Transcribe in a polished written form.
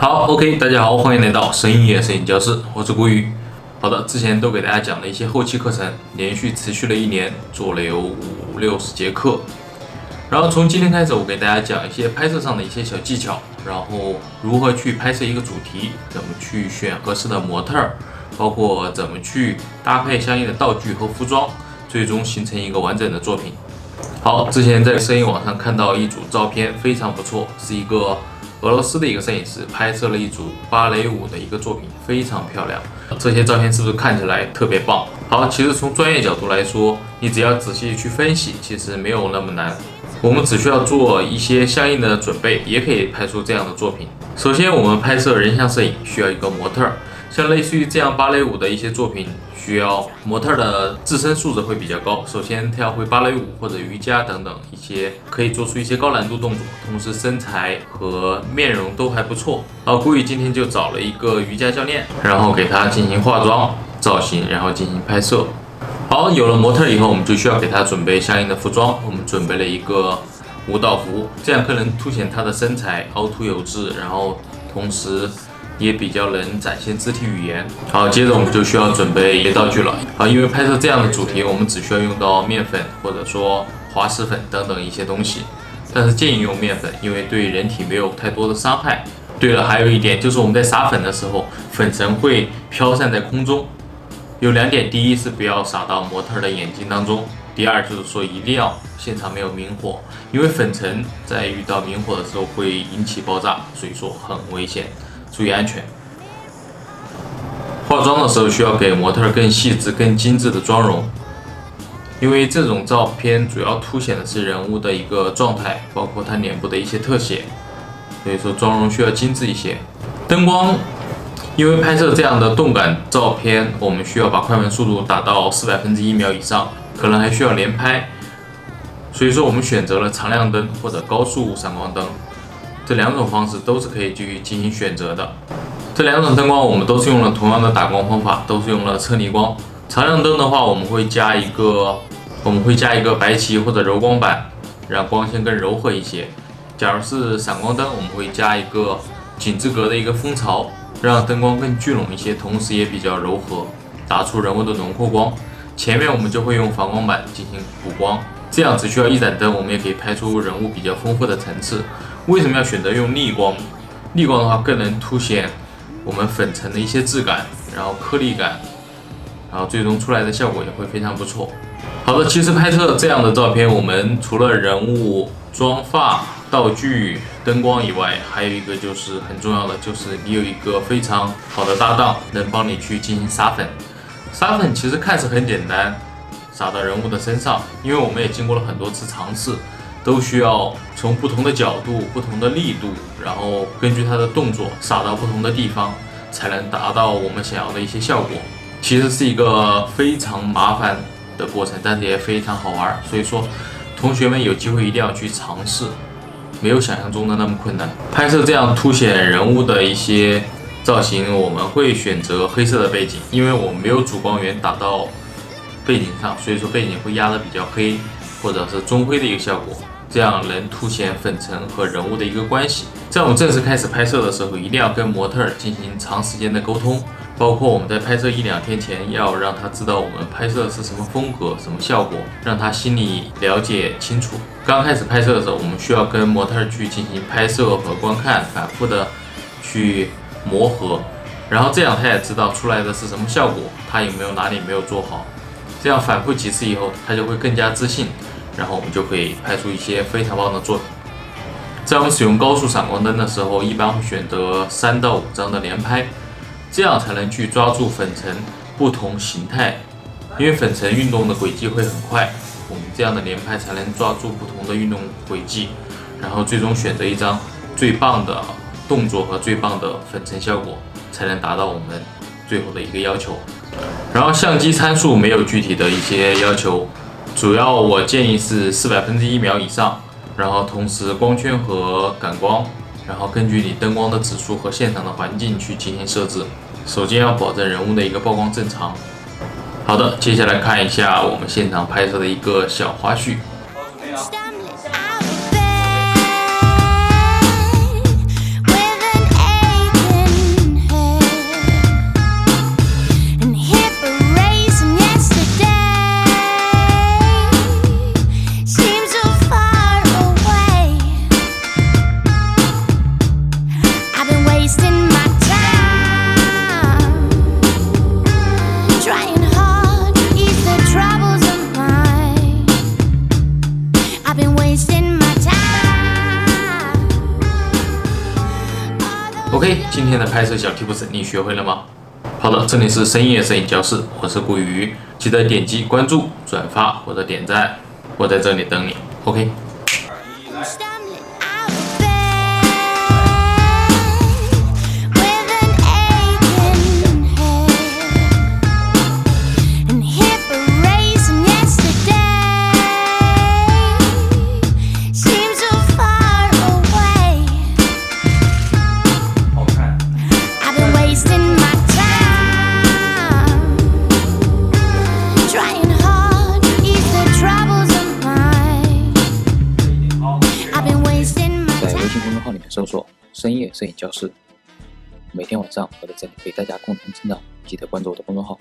好，OK，大家好，欢迎来到声音野摄影教室，我是顾宇。好的，之前都给大家讲了一些后期课程，连续持续了1年，做了有50-60节课。然后从今天开始，我给大家讲一些拍摄上的一些小技巧，然后如何去拍摄一个主题，怎么去选合适的模特儿，包括怎么去搭配相应的道具和服装，最终形成一个完整的作品。好，之前在摄影网上看到一组照片，非常不错，是一个俄罗斯的一个摄影师拍摄了一组芭蕾舞的一个作品，非常漂亮。这些照片是不是看起来特别棒？好，其实从专业角度来说，你只要仔细去分析，其实没有那么难。我们只需要做一些相应的准备，也可以拍出这样的作品。首先，我们拍摄人像摄影需要一个模特儿，像类似于这样芭蕾舞的一些作品，需要模特的自身素质会比较高。首先，他要会芭蕾舞或者瑜伽等等一些可以做出一些高难度动作，同时身材和面容都还不错。顾宇今天就找了一个瑜伽教练，然后给他进行化妆、造型，然后进行拍摄。好，有了模特以后，我们就需要给他准备相应的服装。我们准备了一个舞蹈服，这样更能凸显他的身材，凹凸有致，然后同时也比较能展现肢体语言。好，接着我们就需要准备一些道具了。好，因为拍摄这样的主题，我们只需要用到面粉或者说滑石粉等等一些东西，但是建议用面粉，因为对人体没有太多的伤害。对了，还有一点就是我们在撒粉的时候，粉尘会飘散在空中。有2点，第一是不要撒到模特的眼睛当中，第二就是说一定要现场没有明火，因为粉尘在遇到明火的时候会引起爆炸，所以说很危险，注意安全。化妆的时候需要给模特更细致、更精致的妆容，因为这种照片主要凸显的是人物的一个状态，包括他脸部的一些特写，所以说妆容需要精致一些。灯光。因为拍摄这样的动感照片，我们需要把快门速度打到1/400秒以上，可能还需要连拍，所以说我们选择了常亮灯或者高速闪光灯，这2种方式都是可以去进行选择的。这2种灯光我们都是用了同样的打光方法，都是用了侧逆光。常亮灯的话，我们会加一个白旗或者柔光板，让光线更柔和一些。假如是闪光灯，我们会加一个紧致格的一个蜂巢，让灯光更聚拢一些，同时也比较柔和，打出人物的轮廓光。前面我们就会用反光板进行补光，这样只需要1盏灯，我们也可以拍出人物比较丰富的层次。为什么要选择用逆光？逆光的话更能凸显我们粉尘的一些质感，然后颗粒感，然后最终出来的效果也会非常不错。好的，其实拍摄这样的照片，我们除了人物、妆发、道具、灯光以外，还有一个就是很重要的，就是你有一个非常好的搭档，能帮你去进行撒粉。撒粉其实看似很简单，撒到人物的身上，因为我们也经过了很多次尝试，都需要从不同的角度、不同的力度，然后根据他的动作撒到不同的地方，才能达到我们想要的一些效果。其实是一个非常麻烦的过程，但是也非常好玩，所以说同学们有机会一定要去尝试，没有想象中的那么困难。拍摄这样凸显人物的一些造型，我们会选择黑色的背景，因为我们没有主光源打到背景上，所以说背景会压得比较黑，或者是中灰的一个效果，这样能凸显粉尘和人物的一个关系。在我们正式开始拍摄的时候，一定要跟模特进行长时间的沟通，包括我们在拍摄1-2天前，要让他知道我们拍摄的是什么风格、什么效果，让他心里了解清楚。刚开始拍摄的时候，我们需要跟模特去进行拍摄和观看，反复的去磨合，然后这样他也知道出来的是什么效果，他有没有哪里没有做好。这样反复几次以后，他就会更加自信，然后我们就可以拍出一些非常棒的作品。在我们使用高速闪光灯的时候，一般会选择3到5张的连拍，这样才能去抓住粉尘不同形态，因为粉尘运动的轨迹会很快，我们这样的连拍才能抓住不同的运动轨迹，然后最终选择一张最棒的动作和最棒的粉尘效果，才能达到我们最后的一个要求。然后相机参数没有具体的一些要求，主要我建议是1/400秒以上，然后同时光圈和感光，然后根据你灯光的指数和现场的环境去进行设置。首先要保证人物的一个曝光正常。好的，接下来看一下我们现场拍摄的一个小花絮。天的拍摄小 tips 你学会了吗？好的，这里是深夜摄影教室，我是顾宇，记得点击关注、转发或者点赞，我在这里等你。OK。在微信公众号里面搜索深夜摄影教室，每天晚上我在这里陪大家共同成长，记得关注我的公众号。